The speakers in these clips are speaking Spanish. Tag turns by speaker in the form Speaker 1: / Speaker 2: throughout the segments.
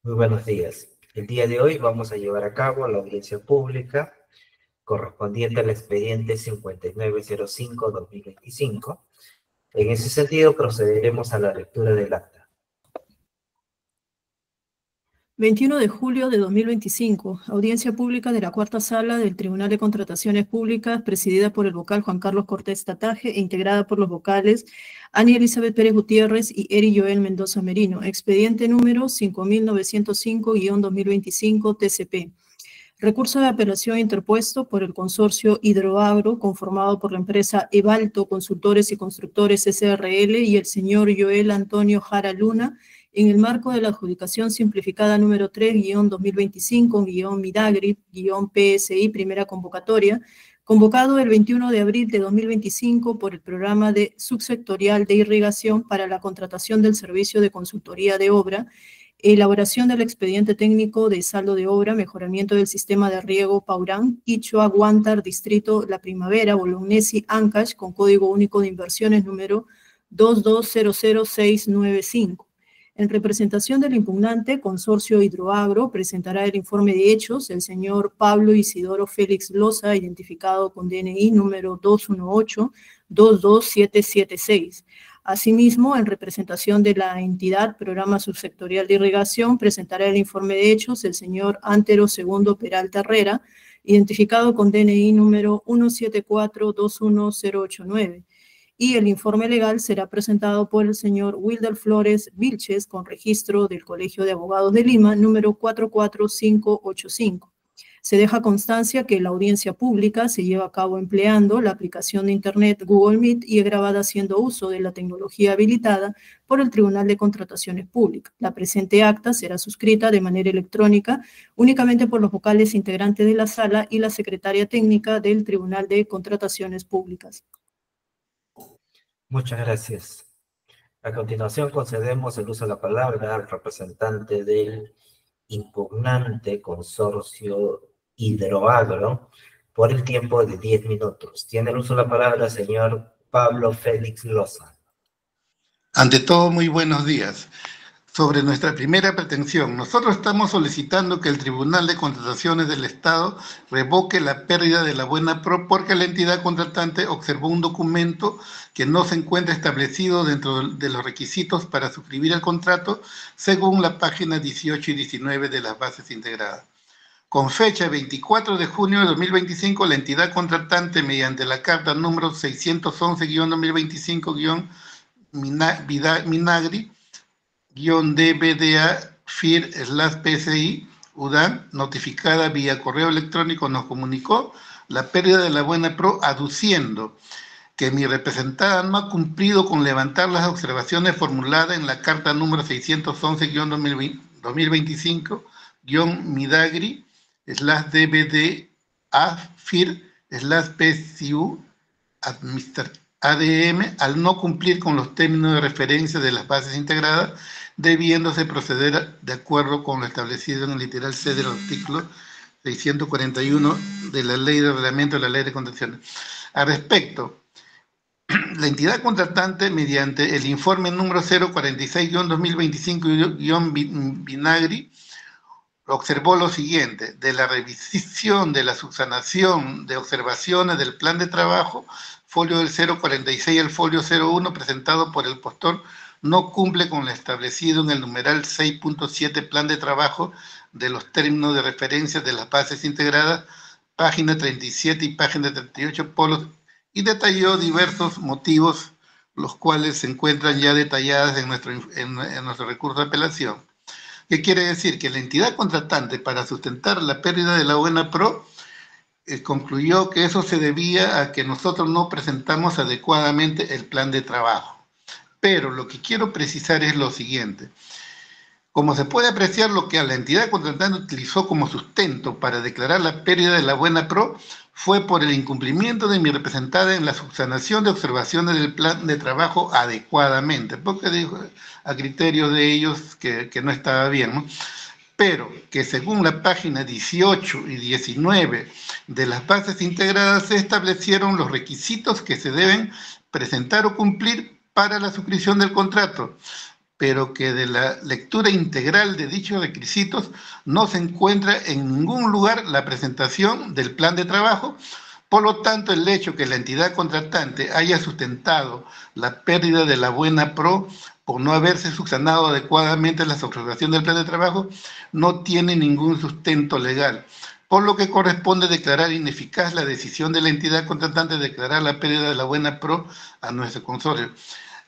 Speaker 1: Muy buenos días. El día de hoy vamos a llevar a cabo la audiencia pública correspondiente al expediente 5905-2025. En ese sentido, procederemos a la lectura del acta.
Speaker 2: 21 de julio de 2025, audiencia pública de la cuarta sala del Tribunal de Contrataciones Públicas, presidida por el vocal Juan Carlos Cortés Tataje e integrada por los vocales Ani Elizabeth Pérez Gutiérrez y Eri Joel Mendoza Merino. Expediente número 5905-2025 TCP. Recurso de apelación interpuesto por el consorcio Hidroagro, conformado por la empresa Evalto Consultores y Constructores S.R.L. y el señor Joel Antonio Jara Luna, en el marco de la adjudicación simplificada número 3-2025-Midagri-PSI, primera convocatoria, convocado el 21 de abril de 2025 por el Programa de Subsectorial de Irrigación para la contratación del servicio de consultoría de obra, elaboración del expediente técnico de saldo de obra, mejoramiento del sistema de riego Paurán, Ichoa, Guantar, Distrito La Primavera, Bolognesi, Ancash, con código único de inversiones número 2200695. En representación del impugnante, Consorcio Hidroagro presentará el informe de hechos el señor Pablo Isidoro Félix Loza, identificado con DNI número 218-22776. Asimismo, en representación de la entidad Programa Subsectorial de Irrigación, presentará el informe de hechos el señor Antero Segundo Peralta Herrera, identificado con DNI número 17421089. Y el informe legal será presentado por el señor Wilder Flores Vilches, con registro del Colegio de Abogados de Lima, número 44585. Se deja constancia que la audiencia pública se lleva a cabo empleando la aplicación de Internet Google Meet y es grabada haciendo uso de la tecnología habilitada por el Tribunal de Contrataciones Públicas. La presente acta será suscrita de manera electrónica únicamente por los vocales integrantes de la sala y la secretaria técnica del Tribunal de Contrataciones Públicas.
Speaker 1: Muchas gracias. A continuación, concedemos el uso de la palabra al representante del impugnante Consorcio Hidroagro por el tiempo de 10 minutos. Tiene el uso de la palabra el señor Pablo Félix Loza.
Speaker 3: Ante todo, muy buenos días. Sobre nuestra primera pretensión, nosotros estamos solicitando que el Tribunal de Contrataciones del Estado revoque la pérdida de la buena pro porque la entidad contratante observó un documento que no se encuentra establecido dentro de los requisitos para suscribir el contrato según la página 18 y 19 de las bases integradas. Con fecha 24 de junio de 2025, la entidad contratante, mediante la carta número 611-2025-Minagri, DBDA FIR/PSI UDAN, notificada vía correo electrónico, nos comunicó la pérdida de la buena pro, aduciendo que mi representada no ha cumplido con levantar las observaciones formuladas en la carta número 611-2025-Midagri/DBDA FIR/PSU ADM, al no cumplir con los términos de referencia de las bases integradas, debiéndose proceder de acuerdo con lo establecido en el literal C del artículo 641 de la Ley de Reglamento de la Ley de Contrataciones. Al respecto, la entidad contratante, mediante el informe número 046-2025-Vinagri, observó lo siguiente: de la revisión de la subsanación de observaciones del plan de trabajo, folio del 046 al folio 01 presentado por el postor, no cumple con lo establecido en el numeral 6.7 plan de trabajo de los términos de referencia de las bases integradas, página 37 y página 38, polos, y detalló diversos motivos, los cuales se encuentran ya detalladas en nuestro recurso de apelación. ¿Qué quiere decir? Que la entidad contratante, para sustentar la pérdida de la buena pro, concluyó que eso se debía a que nosotros no presentamos adecuadamente el plan de trabajo. Pero lo que quiero precisar es lo siguiente. Como se puede apreciar, lo que a la entidad contratante utilizó como sustento para declarar la pérdida de la buena pro fue por el incumplimiento de mi representada en la subsanación de observaciones del plan de trabajo adecuadamente, porque dijo a criterio de ellos que no estaba bien, ¿no? Pero que según la página 18 y 19 de las bases integradas se establecieron los requisitos que se deben presentar o cumplir para la suscripción del contrato, pero que de la lectura integral de dichos requisitos no se encuentra en ningún lugar la presentación del plan de trabajo. Por lo tanto, el hecho que la entidad contratante haya sustentado la pérdida de la buena pro por no haberse subsanado adecuadamente la observación del plan de trabajo no tiene ningún sustento legal, por lo que corresponde declarar ineficaz la decisión de la entidad contratante de declarar la pérdida de la buena pro a nuestro consorcio.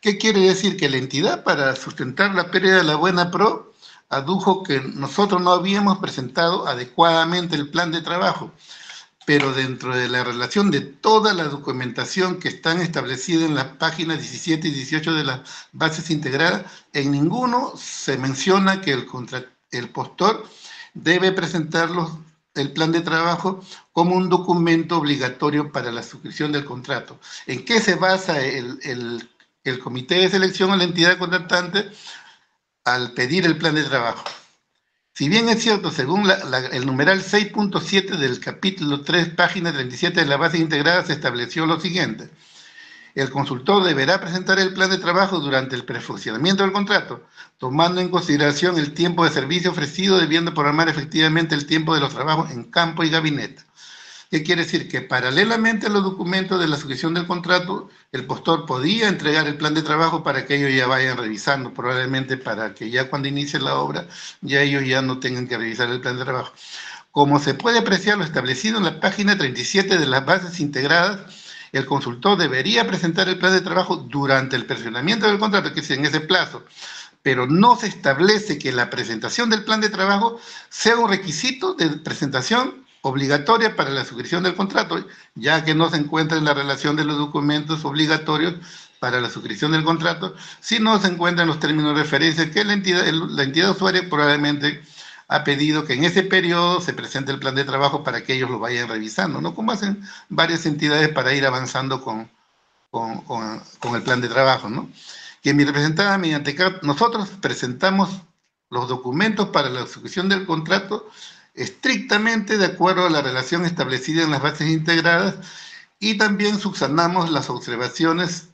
Speaker 3: ¿Qué quiere decir? Que la entidad, para sustentar la pérdida de la buena pro, adujo que nosotros no habíamos presentado adecuadamente el plan de trabajo, pero dentro de la relación de toda la documentación que están establecidas en las páginas 17 y 18 de las bases integradas, en ninguno se menciona que el postor debe presentarlos el plan de trabajo como un documento obligatorio para la suscripción del contrato. ¿En qué se basa el comité de selección o la entidad contratante al pedir el plan de trabajo? Si bien es cierto, según el numeral 6.7 del capítulo 3, página 37 de la base integrada, se estableció lo siguiente: el consultor deberá presentar el plan de trabajo durante el perfeccionamiento del contrato, tomando en consideración el tiempo de servicio ofrecido, debiendo programar efectivamente el tiempo de los trabajos en campo y gabinete. ¿Qué quiere decir? Que paralelamente a los documentos de la suscripción del contrato, el postor podía entregar el plan de trabajo para que ellos ya vayan revisando, probablemente para que ya cuando inicie la obra, ya ellos ya no tengan que revisar el plan de trabajo. Como se puede apreciar lo establecido en la página 37 de las bases integradas, el consultor debería presentar el plan de trabajo durante el perfeccionamiento del contrato, que es en ese plazo, pero no se establece que la presentación del plan de trabajo sea un requisito de presentación obligatoria para la suscripción del contrato, ya que no se encuentra en la relación de los documentos obligatorios para la suscripción del contrato, sino se encuentra en los términos de referencia que la entidad usuaria probablemente ha pedido que en ese periodo se presente el plan de trabajo para que ellos lo vayan revisando, ¿no? Como hacen varias entidades para ir avanzando con el plan de trabajo, ¿no? Que mi representada, mediante nosotros presentamos los documentos para la suscripción del contrato estrictamente de acuerdo a la relación establecida en las bases integradas, y también subsanamos las observaciones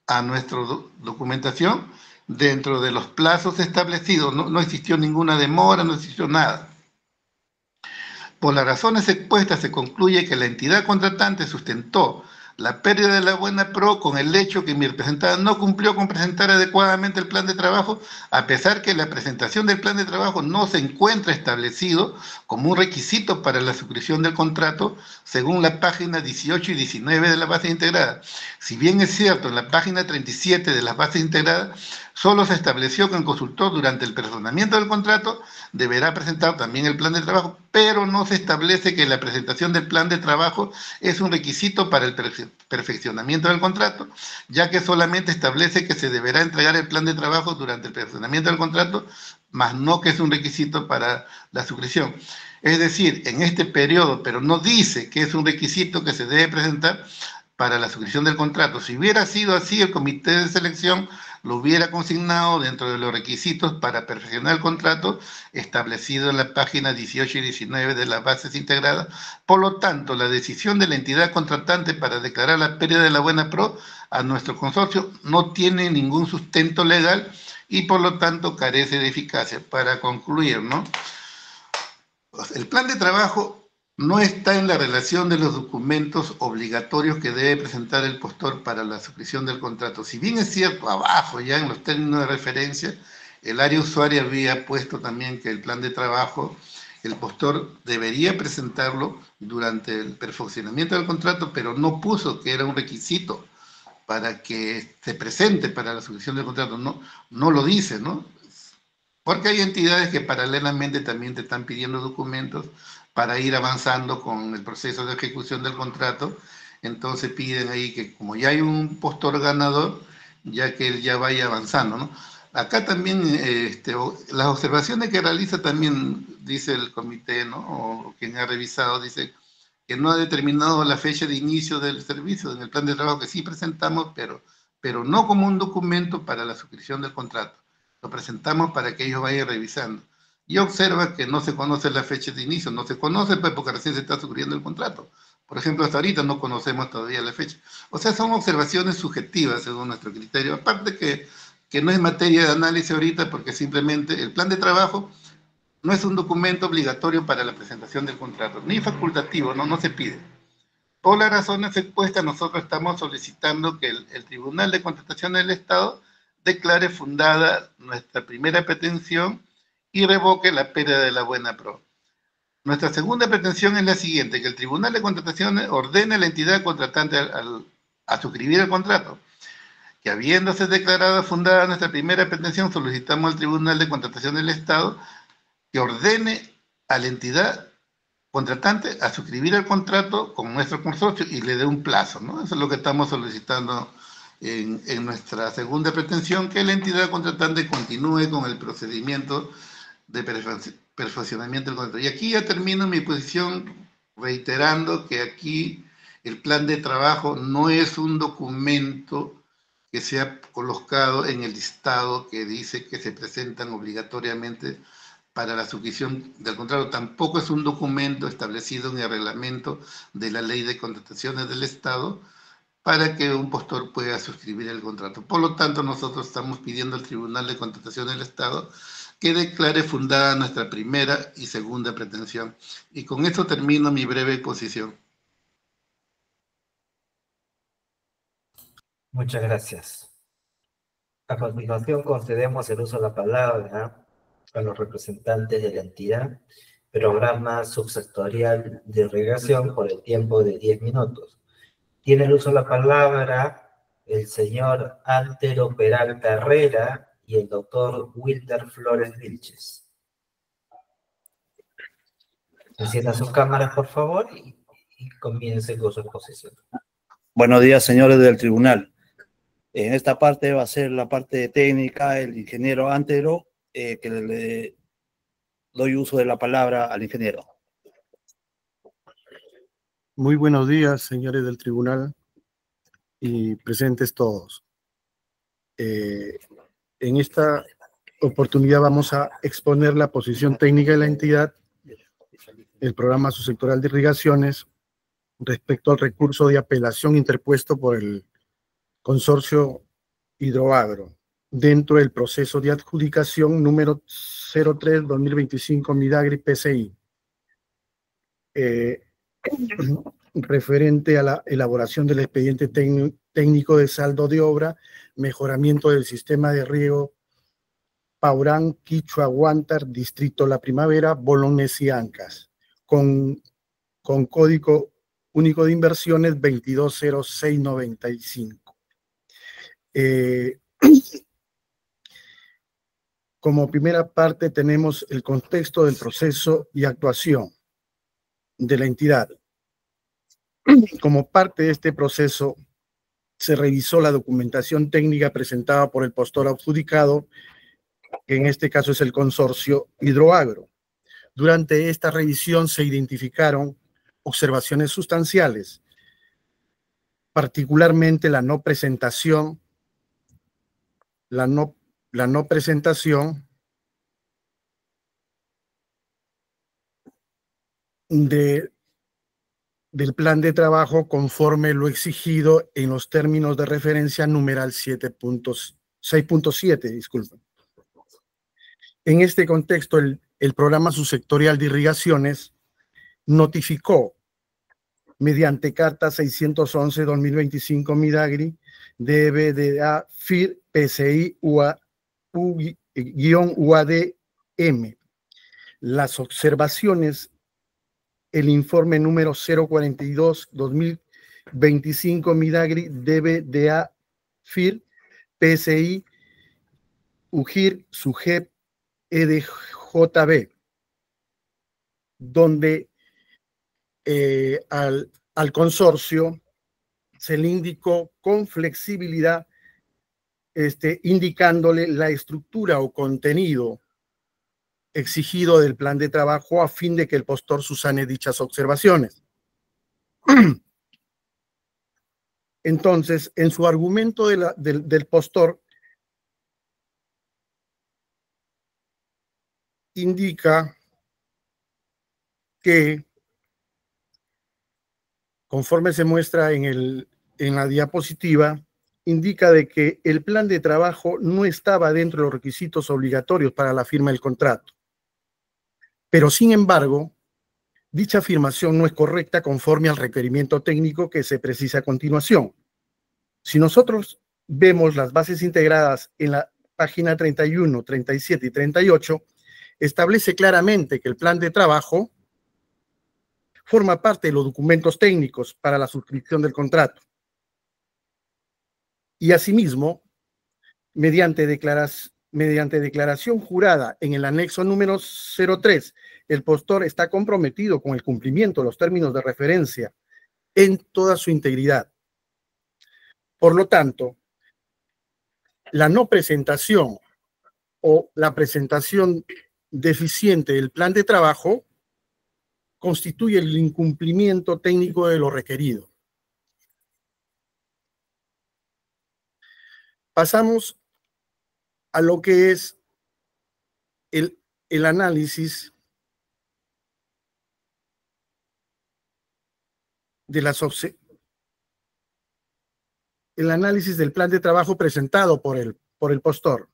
Speaker 3: a nuestra documentación dentro de los plazos establecidos. No existió ninguna demora, no existió nada. Por las razones expuestas se concluye que la entidad contratante sustentó la pérdida de la buena pro con el hecho que mi representada no cumplió con presentar adecuadamente el plan de trabajo, a pesar que la presentación del plan de trabajo no se encuentra establecido como un requisito para la suscripción del contrato, según la página 18 y 19 de la base integrada. Si bien es cierto, en la página 37 de las bases integradas solo se estableció que el consultor durante el perfeccionamiento del contrato deberá presentar también el plan de trabajo, pero no se establece que la presentación del plan de trabajo es un requisito para el perfeccionamiento del contrato, ya que solamente establece que se deberá entregar el plan de trabajo durante el perfeccionamiento del contrato, más no que es un requisito para la suscripción. Es decir, en este periodo, pero no dice que es un requisito que se debe presentar para la suscripción del contrato. Si hubiera sido así, el comité de selección lo hubiera consignado dentro de los requisitos para perfeccionar el contrato establecido en la página 18 y 19 de las bases integradas. Por lo tanto, la decisión de la entidad contratante para declarar la pérdida de la buena pro a nuestro consorcio no tiene ningún sustento legal y por lo tanto carece de eficacia. Para concluir, ¿no? El plan de trabajo no está en la relación de los documentos obligatorios que debe presentar el postor para la suscripción del contrato. Si bien es cierto, abajo ya en los términos de referencia, el área usuaria había puesto también que el plan de trabajo, el postor debería presentarlo durante el perfeccionamiento del contrato, pero no puso que era un requisito para que se presente para la suscripción del contrato. No lo dice, ¿no? Porque hay entidades que paralelamente también te están pidiendo documentos para ir avanzando con el proceso de ejecución del contrato. Entonces piden ahí que como ya hay un postor ganador, ya que él ya vaya avanzando, ¿no? Acá también las observaciones que realiza también, dice el comité, ¿no? O quien ha revisado, dice que no ha determinado la fecha de inicio del servicio en el plan de trabajo, que sí presentamos, pero no como un documento para la suscripción del contrato. Lo presentamos para que ellos vayan revisando. Y observa que no se conoce la fecha de inicio, no se conoce pues, porque recién se está suscribiendo el contrato. Por ejemplo, hasta ahorita no conocemos todavía la fecha. O sea, son observaciones subjetivas según nuestro criterio. Aparte que que no es materia de análisis ahorita porque simplemente el plan de trabajo no es un documento obligatorio para la presentación del contrato, ni facultativo, no se pide. Por las razones expuestas, nosotros estamos solicitando que el Tribunal de Contratación del Estado declare fundada nuestra primera pretensión y revoque la pérdida de la buena pro. Nuestra segunda pretensión es la siguiente, que el Tribunal de Contrataciones ordene a la entidad contratante a suscribir el contrato. Que habiéndose declarado fundada nuestra primera pretensión, solicitamos al Tribunal de Contratación del Estado que ordene a la entidad contratante a suscribir el contrato con nuestro consorcio y le dé un plazo, ¿no? Eso es lo que estamos solicitando en nuestra segunda pretensión, que la entidad contratante continúe con el procedimiento de perfeccionamiento del contrato. Y aquí ya termino mi posición reiterando que aquí el plan de trabajo no es un documento que se ha colocado en el listado que dice que se presentan obligatoriamente para la suscripción del contrato. Tampoco es un documento establecido en el reglamento de la Ley de Contrataciones del Estado para que un postor pueda suscribir el contrato. Por lo tanto, nosotros estamos pidiendo al Tribunal de Contratación del Estado que declare fundada nuestra primera y segunda pretensión. Y con esto termino mi breve exposición.
Speaker 1: Muchas gracias. A continuación, concedemos el uso de la palabra a los representantes de la entidad Programa Subsectorial de Irrigación por el tiempo de 10 minutos. Tiene el uso de la palabra el señor Antero Peralta Herrera y el doctor Wilder Flores Vilches. Enciendan sus cámaras, por favor, y comience con su exposición.
Speaker 4: Buenos días, señores del tribunal. En esta parte va a ser la parte técnica, el ingeniero Antero, que le doy uso de la palabra al ingeniero.
Speaker 5: Muy buenos días, señores del tribunal y presentes todos. En esta oportunidad vamos a exponer la posición técnica de la entidad, el programa subsectorial de irrigaciones, respecto al recurso de apelación interpuesto por el consorcio Hidroagro dentro del proceso de adjudicación número 03-2025 Midagri PCI, referente a la elaboración del expediente técnico de saldo de obra, mejoramiento del sistema de riego Paurán, Quichua, Huántar, Distrito La Primavera, Bolones y Ancas, con código único de inversiones 220695. Como primera parte tenemos el contexto del proceso y actuación de la entidad. Como parte de este proceso, se revisó la documentación técnica presentada por el postor adjudicado, que en este caso es el consorcio Hidroagro. Durante esta revisión se identificaron observaciones sustanciales, particularmente la no presentación del plan de trabajo conforme lo exigido en los términos de referencia numeral 6.7, disculpen. En este contexto, el programa subsectorial de irrigaciones notificó mediante carta 611-2025 Midagri DBDA FIR PCI UAD-UADM las observaciones, el informe número 042-2025 Midagri DBDA FIR PCI UGIR SUGEP EDJB, donde al consorcio se le indicó con flexibilidad, indicándole la estructura o contenido exigido del plan de trabajo a fin de que el postor subsane dichas observaciones. Entonces, en su argumento del postor, indica que, conforme se muestra en la diapositiva, indica de que el plan de trabajo no estaba dentro de los requisitos obligatorios para la firma del contrato. Pero, sin embargo, dicha afirmación no es correcta conforme al requerimiento técnico que se precisa a continuación. Si nosotros vemos las bases integradas en la página 31, 37 y 38, establece claramente que el plan de trabajo forma parte de los documentos técnicos para la suscripción del contrato. Y asimismo, mediante declaración jurada en el anexo número 03, el postor está comprometido con el cumplimiento de los términos de referencia en toda su integridad. Por lo tanto, la no presentación o la presentación deficiente del plan de trabajo constituye el incumplimiento técnico de lo requerido. Pasamos a lo que es el análisis de el análisis del plan de trabajo presentado por el postor.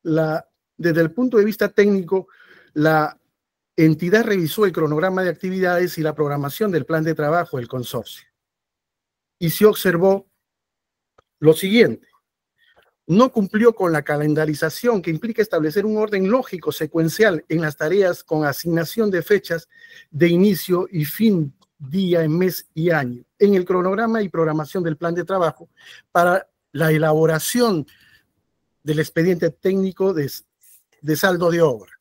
Speaker 5: Desde el punto de vista técnico, la entidad revisó el cronograma de actividades y la programación del plan de trabajo del consorcio. Y se observó lo siguiente: no cumplió con la calendarización que implica establecer un orden lógico secuencial en las tareas con asignación de fechas de inicio y fin, día, mes y año, en el cronograma y programación del plan de trabajo para la elaboración del expediente técnico de saldo de obra.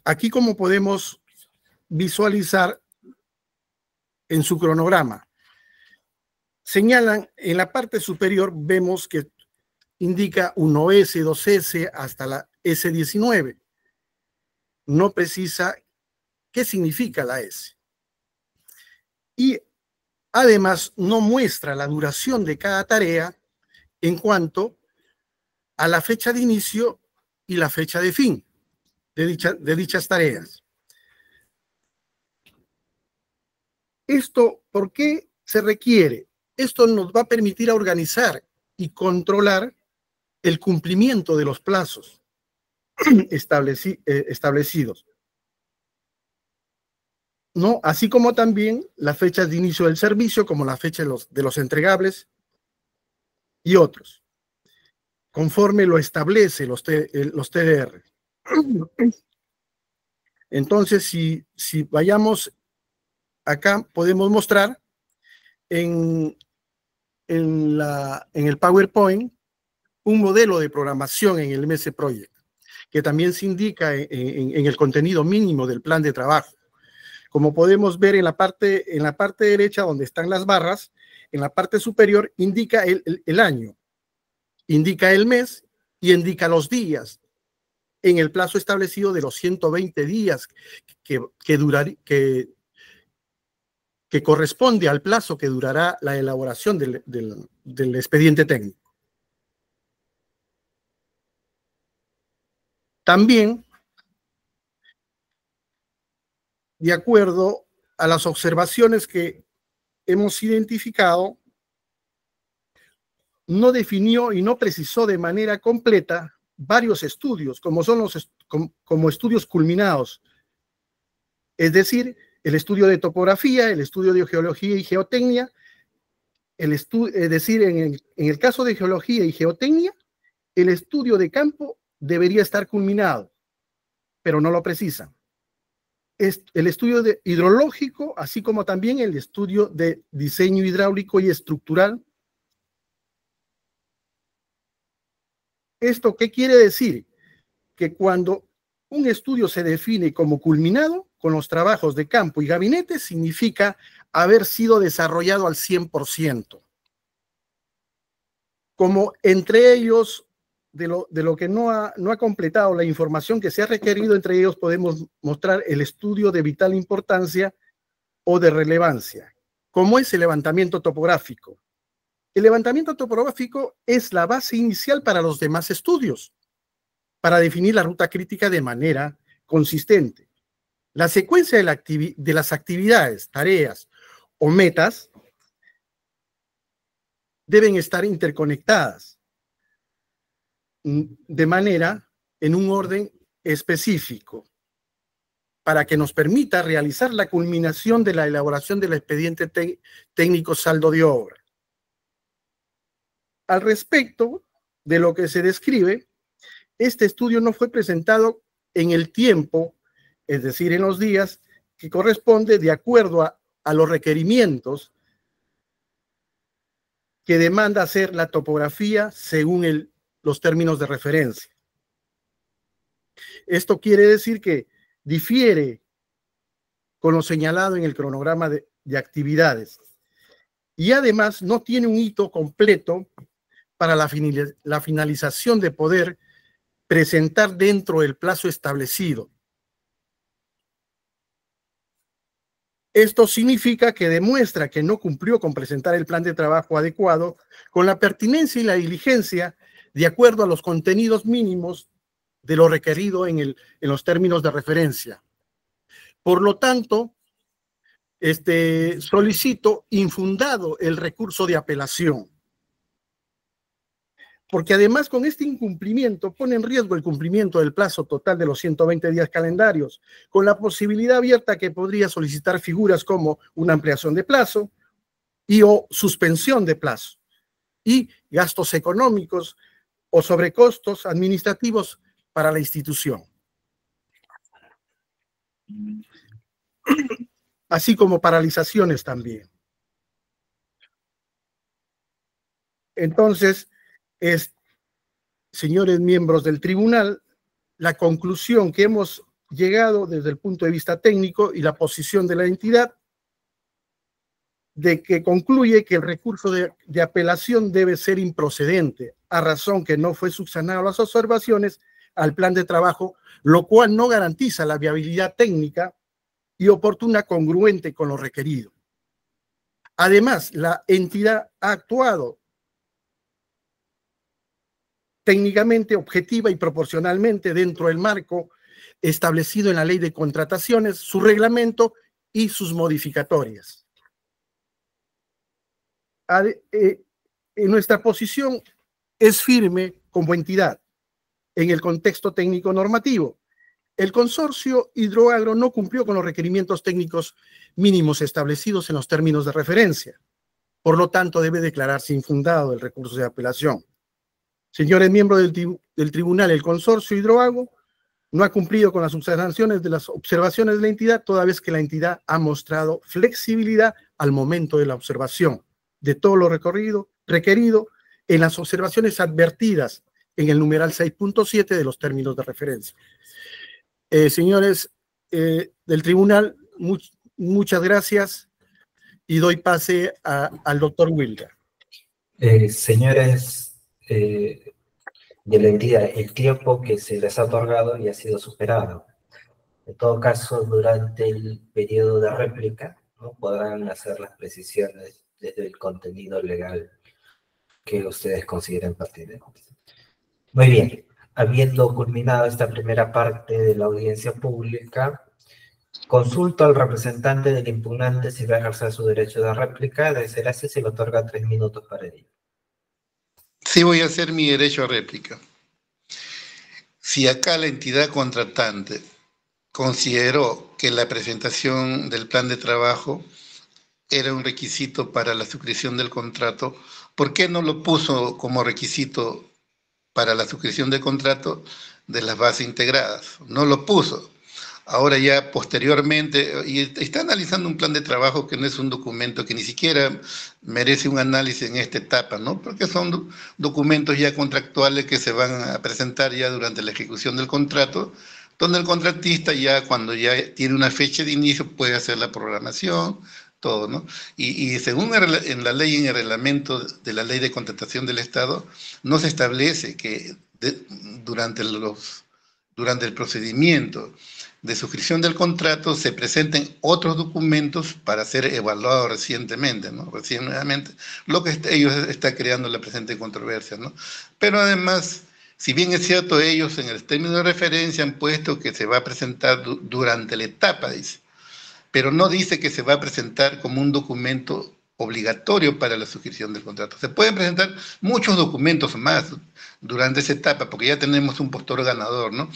Speaker 5: Aquí, como podemos visualizar en su cronograma, señalan en la parte superior, vemos que indica 1S, 2S hasta la S19. No precisa qué significa la S. Y además no muestra la duración de cada tarea en cuanto a la fecha de inicio y la fecha de fin de dichas tareas. ¿Esto por qué se requiere? Esto nos va a permitir organizar y controlar el cumplimiento de los plazos establecidos, ¿no? Así como también las fechas de inicio del servicio, como la fecha de los entregables y otros, conforme lo establece los TDR. Entonces, si vayamos acá, podemos mostrar en el PowerPoint un modelo de programación en el MS Project, que también se indica en el contenido mínimo del plan de trabajo. Como podemos ver en la parte derecha, donde están las barras, en la parte superior indica el año, indica el mes y indica los días en el plazo establecido de los 120 días que corresponde al plazo que durará la elaboración del expediente técnico. También, de acuerdo a las observaciones que hemos identificado, no definió y no precisó de manera completa varios estudios, como son como estudios culminados, es decir, el estudio de topografía, el estudio de geología y geotecnia, es decir, en el caso de geología y geotecnia, el estudio de campo debería estar culminado, pero no lo precisan. El estudio hidrológico, así como también el estudio de diseño hidráulico y estructural. ¿Esto qué quiere decir? Que cuando un estudio se define como culminado, con los trabajos de campo y gabinete, significa haber sido desarrollado al 100%. Como entre ellos, de lo que no ha completado la información que se ha requerido, entre ellos podemos mostrar el estudio de vital importancia o de relevancia, como es el levantamiento topográfico. El levantamiento topográfico es la base inicial para los demás estudios, para definir la ruta crítica de manera consistente. La secuencia de las actividades, tareas o metas deben estar interconectadas de manera en un orden específico para que nos permita realizar la culminación de la elaboración del expediente técnico saldo de obra. Al respecto de lo que se describe, este estudio no fue presentado en el tiempo, es decir, en los días que corresponde de acuerdo a los requerimientos que demanda hacer la topografía según los términos de referencia. Esto quiere decir que difiere con lo señalado en el cronograma de actividades y además no tiene un hito completo para la finalización de poder presentar dentro del plazo establecido. Esto significa que demuestra que no cumplió con presentar el plan de trabajo adecuado con la pertinencia y la diligencia de acuerdo a los contenidos mínimos de lo requerido en los términos de referencia. Por lo tanto, solicito infundado el recurso de apelación, porque además con este incumplimiento pone en riesgo el cumplimiento del plazo total de los 120 días calendarios, con la posibilidad abierta que podría solicitar figuras como una ampliación de plazo o suspensión de plazo, y gastos económicos o sobrecostos administrativos para la institución, así como paralizaciones también. Entonces, señores miembros del tribunal, la conclusión que hemos llegado desde el punto de vista técnico y la posición de la entidad, de que concluye que el recurso de apelación debe ser improcedente, a razón que no fue subsanado las observaciones al plan de trabajo, lo cual no garantiza la viabilidad técnica y oportuna congruente con lo requerido. Además, la entidad ha actuado técnicamente, objetiva y proporcionalmente dentro del marco establecido en la ley de contrataciones, su reglamento y sus modificatorias. Nuestra posición es firme como entidad en el contexto técnico normativo. El consorcio Hidroagro no cumplió con los requerimientos técnicos mínimos establecidos en los términos de referencia. Por lo tanto, debe declararse infundado el recurso de apelación. Señores miembros del tribunal, el consorcio Hidroagro no ha cumplido con las subsanaciones de las observaciones de la entidad, toda vez que la entidad ha mostrado flexibilidad al momento de la observación de todo lo requerido en las observaciones advertidas en el numeral 6.7 de los términos de referencia. Señores del tribunal, muchas gracias y doy pase al doctor Wilder.
Speaker 1: Señores de la entidad, el tiempo que se les ha otorgado ya ha sido superado. En todo caso, durante el periodo de réplica, ¿no?, podrán hacer las precisiones desde el contenido legal que ustedes consideren pertinentes. Muy bien, habiendo culminado esta primera parte de la audiencia pública, consulto al representante del impugnante si va a ejercer su derecho de réplica. De ser así, se le otorga 3 minutos para ello.
Speaker 3: Sí, voy a hacer mi derecho a réplica. Si acá la entidad contratante consideró que la presentación del plan de trabajo era un requisito para la suscripción del contrato, ¿por qué no lo puso como requisito para la suscripción del contrato de las bases integradas? No lo puso. Ahora ya posteriormente, y está analizando un plan de trabajo que no es un documento que ni siquiera merece un análisis en esta etapa, ¿no? Porque son documentos ya contractuales que se van a presentar ya durante la ejecución del contrato, donde el contratista ya cuando ya tiene una fecha de inicio puede hacer la programación, todo, ¿no? Y según en la ley, en el reglamento de la ley de contratación del Estado, no se establece que durante el procedimiento de suscripción del contrato se presenten otros documentos para ser evaluados recientemente, ¿no? Recientemente, lo que ellos están creando la presente controversia, ¿no? Pero además, si bien es cierto, ellos en el término de referencia han puesto que se va a presentar durante la etapa, dice, pero no dice que se va a presentar como un documento obligatorio para la suscripción del contrato. Se pueden presentar muchos documentos más durante esa etapa, porque ya tenemos un postor ganador, ¿no?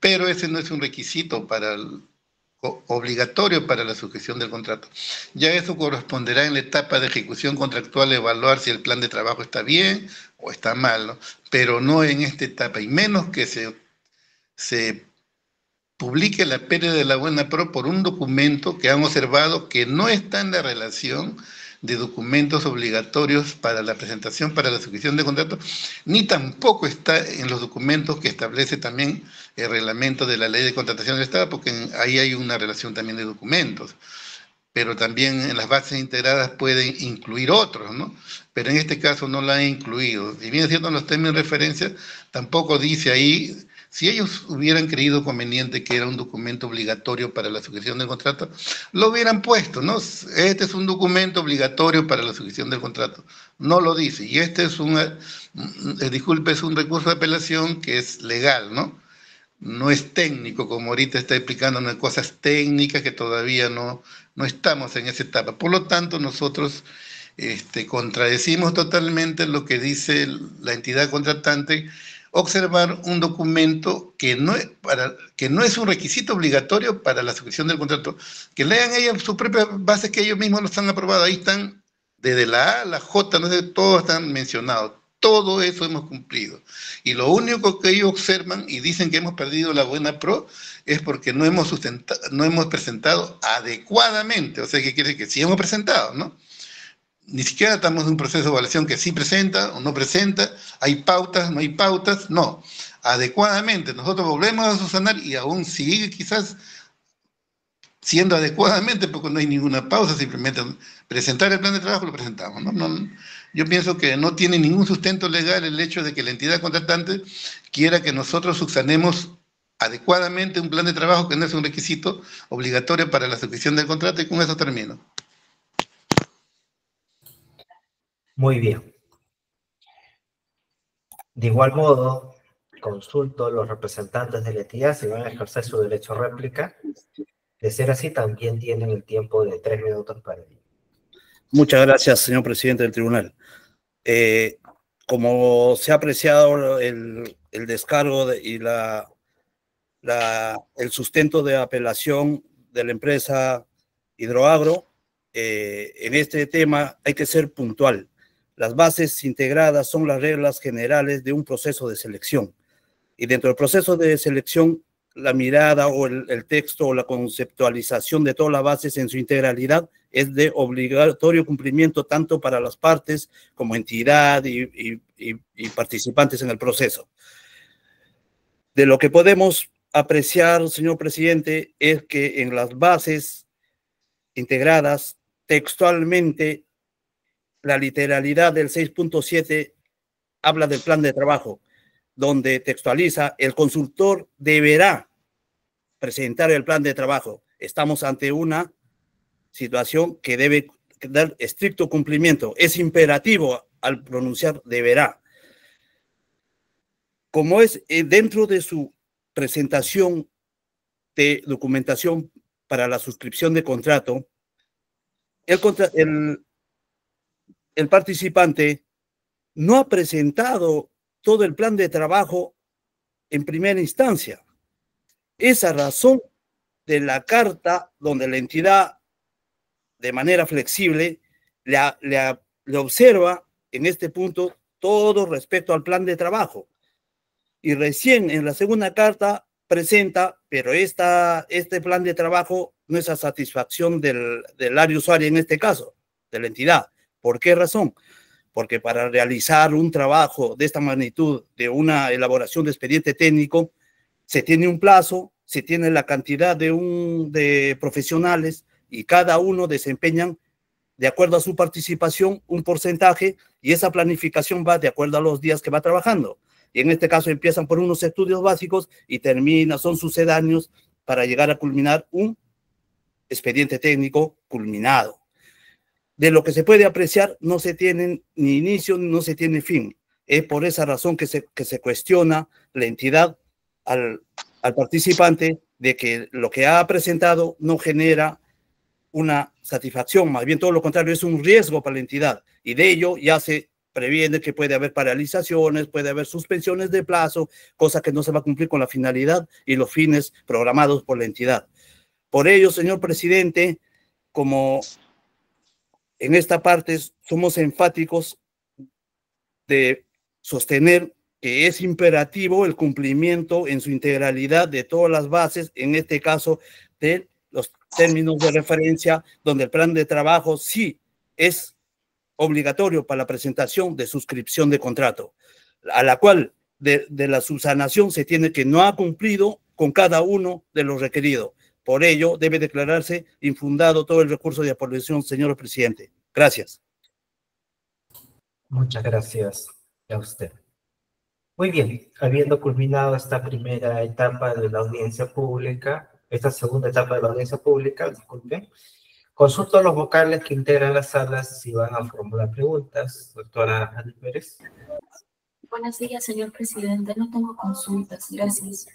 Speaker 3: Pero ese no es un requisito obligatorio para la suscripción del contrato. Ya eso corresponderá en la etapa de ejecución contractual evaluar si el plan de trabajo está bien o está mal, ¿no? Pero no en esta etapa, y menos que se publique la pérdida de la buena pro por un documento que han observado que no está en la relación de documentos obligatorios para la presentación, para la suscripción de contrato, ni tampoco está en los documentos que establece también el reglamento de la Ley de Contratación del Estado, porque ahí hay una relación también de documentos, pero también en las bases integradas pueden incluir otros, ¿no? Pero en este caso no la han incluido. Si bien es cierto en los términos de referencia, tampoco dice ahí. Si ellos hubieran creído conveniente que era un documento obligatorio para la suscripción del contrato, lo hubieran puesto, ¿no? Este es un documento obligatorio para la suscripción del contrato. No lo dice. Y este es es un recurso de apelación que es legal, ¿no? No es técnico, como ahorita está explicando unas cosas técnicas que todavía no estamos en esa etapa. Por lo tanto, nosotros contradecimos totalmente lo que dice la entidad contratante, observar un documento que no es un requisito obligatorio para la suscripción del contrato. Que lean ellos sus propias bases que ellos mismos los han aprobado. Ahí están, desde la A a la J, no sé, todos están mencionados. Todo eso hemos cumplido. Y lo único que ellos observan y dicen que hemos perdido la buena pro es porque no hemos presentado adecuadamente. O sea, ¿qué quiere decir? Que sí hemos presentado, ¿no? Ni siquiera estamos en un proceso de evaluación que sí presenta o no presenta, hay pautas, no hay pautas, no. Adecuadamente, nosotros volvemos a subsanar y aún sigue quizás siendo adecuadamente porque no hay ninguna pausa, simplemente presentar el plan de trabajo lo presentamos, ¿no? Yo pienso que no tiene ningún sustento legal el hecho de que la entidad contratante quiera que nosotros subsanemos adecuadamente un plan de trabajo que no es un requisito obligatorio para la suscripción del contrato, y con eso termino.
Speaker 1: Muy bien. De igual modo, consulto a los representantes de la entidad si van a ejercer su derecho a réplica. De ser así, también tienen el tiempo de 3 minutos para ello.
Speaker 4: Muchas gracias, señor presidente del tribunal. Como se ha apreciado el descargo y el sustento de apelación de la empresa Hidroagro, en este tema hay que ser puntual. Las bases integradas son las reglas generales de un proceso de selección. Y dentro del proceso de selección, la mirada o el texto o la conceptualización de todas las bases en su integralidad es de obligatorio cumplimiento tanto para las partes como entidad y participantes en el proceso. De lo que podemos apreciar, señor presidente, es que en las bases integradas textualmente la literalidad del 6.7 habla del plan de trabajo, donde textualiza el consultor deberá presentar el plan de trabajo. Estamos ante una situación que debe dar estricto cumplimiento. Es imperativo al pronunciar deberá. Como es dentro de su presentación de documentación para la suscripción de contrato, el participante no ha presentado todo el plan de trabajo en primera instancia. Esa razón de la carta donde la entidad de manera flexible le observa en este punto todo respecto al plan de trabajo. Y recién en la segunda carta presenta, pero este plan de trabajo no es a satisfacción del área usuaria en este caso, de la entidad. ¿Por qué razón? Porque para realizar un trabajo de esta magnitud, de una elaboración de expediente técnico, se tiene un plazo, se tiene la cantidad de profesionales y cada uno desempeñan, de acuerdo a su participación, un porcentaje, y esa planificación va de acuerdo a los días que va trabajando. Y en este caso empiezan por unos estudios básicos y son sucedáneos para llegar a culminar un expediente técnico culminado. De lo que se puede apreciar, no se tiene ni inicio, no se tiene fin. Es por esa razón que se cuestiona la entidad al participante de que lo que ha presentado no genera una satisfacción, más bien todo lo contrario, es un riesgo para la entidad, y de ello ya se previene que puede haber paralizaciones, puede haber suspensiones de plazo, cosa que no se va a cumplir con la finalidad y los fines programados por la entidad. Por ello, señor presidente, como en esta parte somos enfáticos de sostener que es imperativo el cumplimiento en su integralidad de todas las bases, en este caso de los términos de referencia, donde el plan de trabajo sí es obligatorio para la presentación de suscripción de contrato, a la cual de la subsanación se tiene que no ha cumplido con cada uno de los requeridos. Por ello, debe declararse infundado todo el recurso de apelación, señor presidente. Gracias.
Speaker 1: Muchas gracias a usted. Muy bien, habiendo culminado esta primera etapa de la audiencia pública, esta segunda etapa de la audiencia pública, disculpen, consulto a los vocales que integran las salas si van a formular preguntas. Doctora Ana Pérez.
Speaker 6: Buenos días, señor presidente. No tengo consultas. Gracias.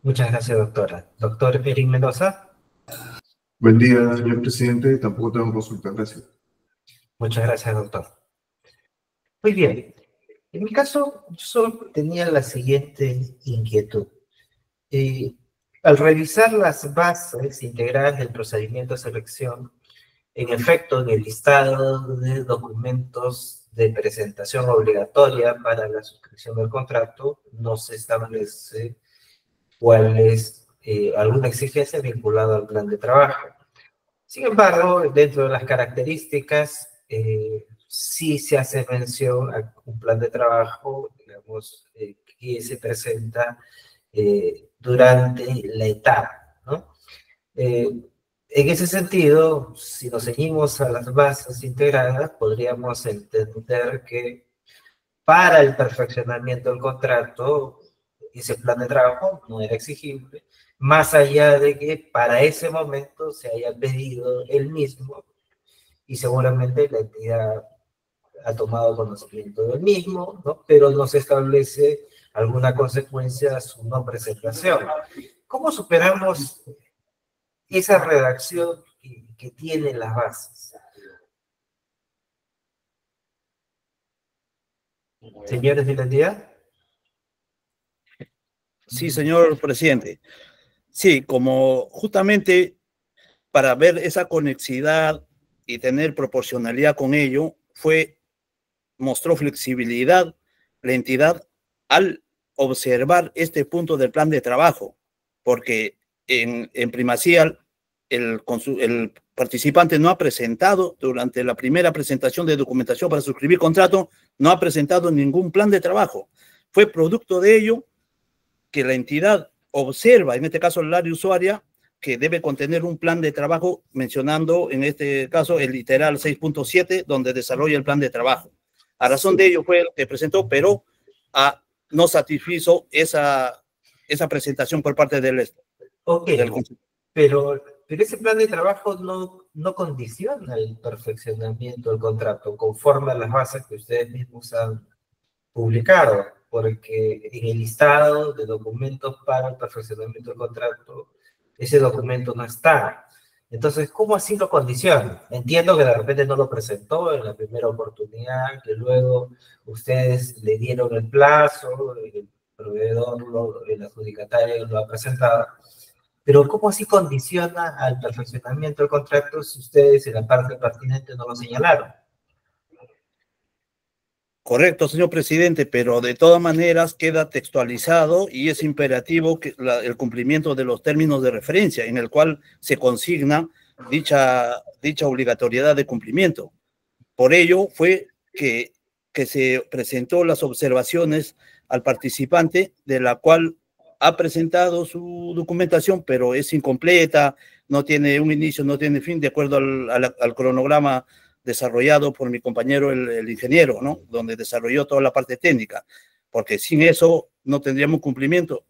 Speaker 1: Muchas gracias, doctora. Doctor Eric Mendoza.
Speaker 7: Buen día, señor presidente. Tampoco tengo consulta. Gracias.
Speaker 1: Muchas gracias, doctor. Muy bien. En mi caso, yo solo tenía la siguiente inquietud. Al revisar las bases integradas del procedimiento de selección, en efecto, en el listado de documentos de presentación obligatoria para la suscripción del contrato, no se establece cuál es alguna exigencia vinculada al plan de trabajo. Sin embargo, dentro de las características, sí se hace mención a un plan de trabajo, digamos, que se presenta durante la etapa, ¿no? En ese sentido, si nos seguimos a las bases integradas, podríamos entender que para el perfeccionamiento del contrato, ese plan de trabajo no era exigible, más allá de que para ese momento se haya pedido el mismo y seguramente la entidad ha tomado conocimiento del mismo, ¿no? Pero no se establece alguna consecuencia a su no presentación. ¿Cómo superamos esa redacción que tienen las bases? Señores de la entidad.
Speaker 4: Sí, señor presidente. Sí, como justamente para ver esa conexidad y tener proporcionalidad con ello, mostró flexibilidad la entidad al observar este punto del plan de trabajo, porque en primacía el participante no ha presentado, durante la primera presentación de documentación para suscribir contrato, no ha presentado ningún plan de trabajo. Fue producto de ello que la entidad observa, en este caso el área usuaria, que debe contener un plan de trabajo, mencionando en este caso el literal 6.7, donde desarrolla el plan de trabajo. A razón de ello fue el que presentó, pero no satisfizo esa presentación por parte del
Speaker 1: pero ese plan de trabajo no condiciona el perfeccionamiento del contrato, conforme a las bases que ustedes mismos han publicado, porque en el listado de documentos para el perfeccionamiento del contrato, ese documento no está. Entonces, ¿cómo así lo condiciona? Entiendo que de repente no lo presentó en la primera oportunidad, que luego ustedes le dieron el plazo, el proveedor, el adjudicatario lo ha presentado, pero ¿cómo así condiciona al perfeccionamiento del contrato si ustedes en la parte pertinente no lo señalaron?
Speaker 4: Correcto, señor presidente, pero de todas maneras queda textualizado y es imperativo que el cumplimiento de los términos de referencia en el cual se consigna dicha obligatoriedad de cumplimiento. Por ello fue que se presentó las observaciones al participante, de la cual ha presentado su documentación, pero es incompleta, no tiene un inicio, no tiene fin, de acuerdo al cronograma desarrollado por mi compañero el ingeniero, ¿no? Donde desarrolló toda la parte técnica, porque sin eso no tendríamos cumplimiento,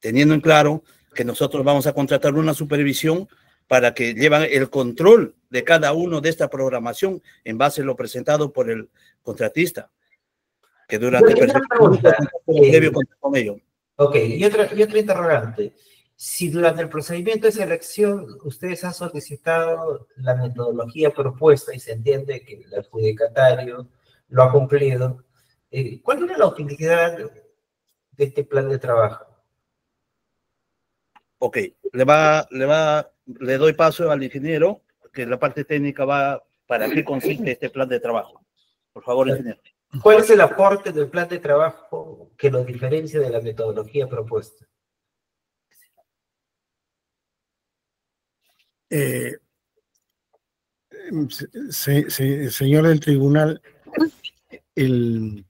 Speaker 4: teniendo en claro que nosotros vamos a contratar una supervisión para que lleven el control de cada uno de esta programación en base a lo presentado por el contratista, que durante el debe contar con ello.
Speaker 1: Ok, y otra interrogante. Si durante el procedimiento de selección ustedes han solicitado la metodología propuesta y se entiende que el adjudicatario lo ha cumplido, ¿cuál era la utilidad de este plan de trabajo?
Speaker 4: Ok, le doy paso al ingeniero, que la parte técnica va para qué consiste este plan de trabajo. Por favor, ingeniero.
Speaker 1: ¿Cuál es el aporte del plan de trabajo que lo diferencia de la metodología propuesta?
Speaker 5: Señor del tribunal, el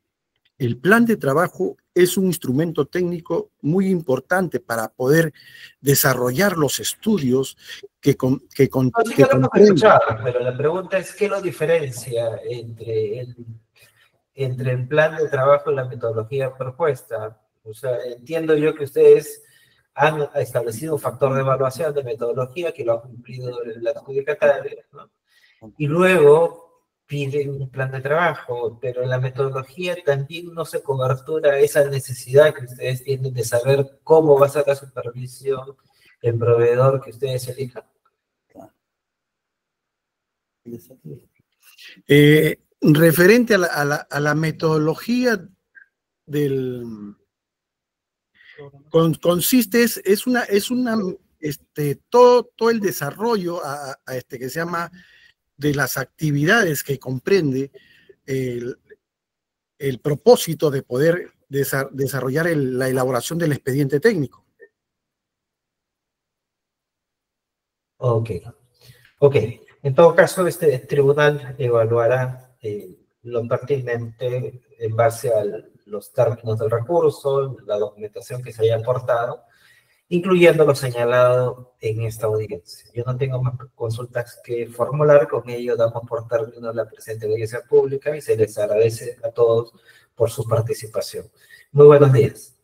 Speaker 5: plan de trabajo es un instrumento técnico muy importante para poder desarrollar los estudios que
Speaker 1: escuchado, pero la pregunta es, ¿qué lo diferencia entre el plan de trabajo y la metodología propuesta? O sea, entiendo yo que ustedes han establecido un factor de evaluación de metodología que lo ha cumplido el adjudicatario, ¿no? Y luego piden un plan de trabajo, pero en la metodología también no se cobertura esa necesidad que ustedes tienen de saber cómo va a ser la supervisión el proveedor que ustedes elijan.
Speaker 5: Referente a la metodología consiste, todo el desarrollo que se llama de las actividades que comprende el propósito de poder desarrollar la elaboración del expediente técnico.
Speaker 1: Ok. En todo caso, este tribunal evaluará lo pertinente en base a los términos del recurso, la documentación que se haya aportado, incluyendo lo señalado en esta audiencia. Yo no tengo más consultas que formular, con ello damos por término la presente audiencia pública y se les agradece a todos por su participación. Muy buenos días.